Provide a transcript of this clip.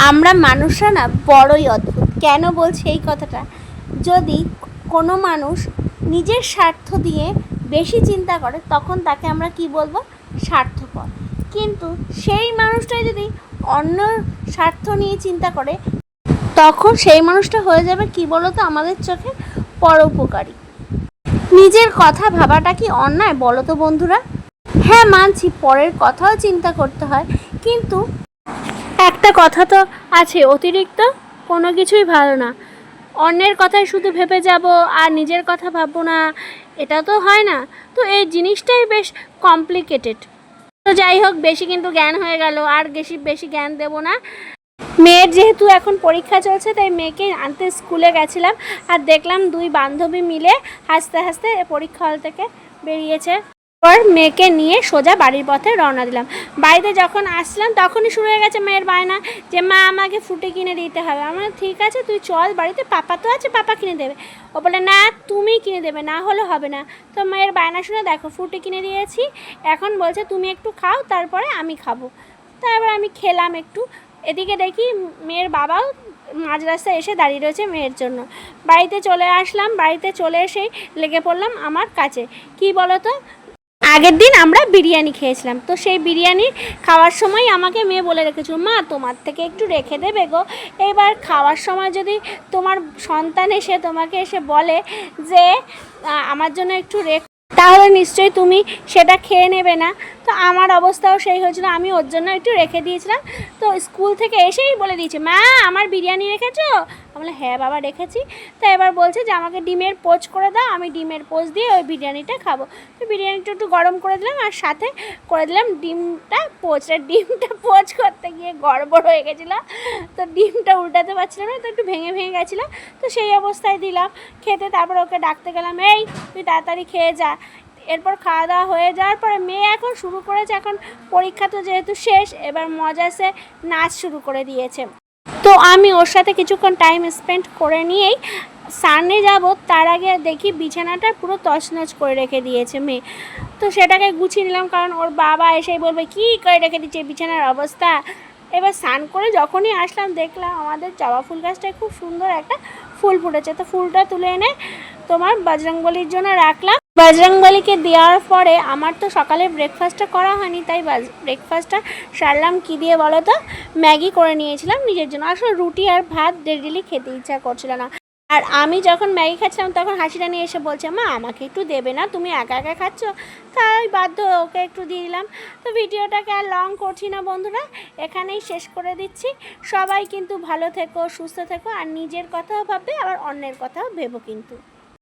আমরা মানুষরা না বড়ই অদ্ভুত। কেন বলছি এই কথাটা? যদি কোনো মানুষ নিজের স্বার্থ দিয়ে বেশি চিন্তা করে তখন তাকে আমরা কি বলবো? স্বার্থপর। কিন্তু সেই মানুষটাই যদি অন্য স্বার্থ নিয়ে চিন্তা করে তখন সেই মানুষটা হয়ে যাবে কি বলতো আমাদের চোখে? পরোপকারী। নিজের কথা ভাবাটা কি অন্যায় বলো তো বন্ধুরা? হ্যাঁ, মানছি পরের কথাও চিন্তা করতে হয়, কিন্তু একটা কথা তো আছে, অতিরিক্ত কোনো কিছুই ভালো না। অন্যের কথাই শুধু ভেবে যাব আর নিজের কথা ভাববো না, এটা তো হয় না। তো এই জিনিসটাই বেশ কমপ্লিকেটেড। তো যাই হোক, বেশি কিন্তু জ্ঞান হয়ে গেল, আর বেশি জ্ঞান দেব না। মেয়ের যেহেতু এখন পরীক্ষা চলছে তাই মেয়েকে আনতে স্কুলে গেছিলাম, আর দেখলাম দুই বান্ধবী মিলে হাসতে হাসতে পরীক্ষা হল থেকে বেরিয়েছে। পর মেয়েকে নিয়ে সোজা বাড়ির পথে রওনা দিলাম। বাড়িতে যখন আসলাম তখনই শুরু হয়ে গেছে মেয়ের বায়না যে মা আমাকে ফুটি কিনে দিতে হবে। আমার ঠিক আছে, তুই চল বাড়িতে, পাপা তো আছে, পাপা কিনে দেবে। ও বলে না, তুমি কিনে দেবে, না হলে হবে না। তো মেয়ের বায়না শুনে দেখো ফুটি কিনে দিয়েছি, এখন বলছে তুমি একটু খাও তারপরে আমি খাবো। তারপর আমি খেলাম একটু। এদিকে দেখি মেয়ের বাবাও মাঝ রাস্তায় এসে দাঁড়িয়ে রয়েছে মেয়ের জন্য। বাড়িতে চলে আসলাম, বাড়িতে চলে এসেই লেগে পড়লাম আমার কাছে। কি বলো তো, আগের দিন আমরা বিরিয়ানি খেয়েছিলাম, তো সেই বিরিয়ানি খাওয়ার সময় আমাকে মেয়ে বলে রেখেছিল মা তোমার থেকে একটু রেখে দেবে গো। এবার খাওয়ার সময় যদি তোমার সন্তান এসে তোমাকে এসে বলে যে আমার জন্য একটু তাহলে নিশ্চয়ই তুমি সেটা খেয়ে নেবে না। তো আমার অবস্থাও সেই হয়েছিল, আমি ওর জন্য একটু রেখে দিয়েছিলাম। তো স্কুল থেকে এসেই বলে দিয়েছে মা আমার বিরিয়ানি রেখেছো? আমি বলে হ্যাঁ বাবা রেখেছি। তো এবার বলছে যে আমাকে ডিমের পোচ করে দাও, আমি ডিমের পোচ দিয়ে ওই বিরিয়ানিটা খাবো। তো বিরিয়ানিটা একটু গরম করে দিলাম আর সাথে করে দিলাম ডিমটা পোচ করতে গিয়ে গড়বড় হয়ে গেছিলো। তো ডিমটা উল্টাতে পারছিলাম না, তো একটু ভেঙে গেছিলো। তো সেই অবস্থায় দিলাম খেতে। তারপর ওকে ডাকতে গেলাম, এই তুই তাড়াতাড়ি খেয়ে যা। এরপর খাওয়া দাওয়া হয়ে যাওয়ার পরে মেয়ে এখন শুরু করেছে, এখন পরীক্ষা তো যেহেতু শেষ, এবার মজাসে নাচ শুরু করে দিয়েছে। তো আমি ওর সাথে কিছুক্ষণ টাইম স্পেন্ড করে নিয়েই সামনে যাব, তার আগে দেখি বিছানাটা পুরো তছনছ করে রেখে দিয়েছে মেয়ে। তো সেটাকে গুছিয়ে নিলাম, কারণ ওর বাবা এসেই বলবে কী করে রেখে দিচ্ছে বিছানার অবস্থা। এবার স্নান করে যখনই আসলাম দেখলাম আমাদের জবা ফুল গাছটায় খুব সুন্দর একটা ফুল ফুটেছে। তো ফুলটা তুলে এনে তোমার বজরংবলির জন্য রাখলাম। বজরংবলিকে দেওয়ার পরে আমার তো সকালে ব্রেকফাস্টটা করা হয়নি, তাই ব্রেকফাস্টটা সারলাম কী দিয়ে বলো তো? ম্যাগি করে নিয়েছিলাম নিজের জন্য। আসলে রুটি আর ভাত ডেলি খেতে ইচ্ছা করছিল না। আর আমি যখন ম্যাগি খাচ্ছিলাম তখন হাসিটা নিয়ে এসে বলছে মা আমাকে একটু দেবে না, তুমি একা একা খাচ্ছ? তাই বাধ্য ওকে একটু দিয়ে দিলাম। তো ভিডিওটাকে আর লং করছি না বন্ধুরা, এখানেই শেষ করে দিচ্ছি। সবাই কিন্তু ভালো থেকো, সুস্থ থেকো, আর নিজের কথাও ভাববে আবার অন্যের কথাও ভেবো কিন্তু।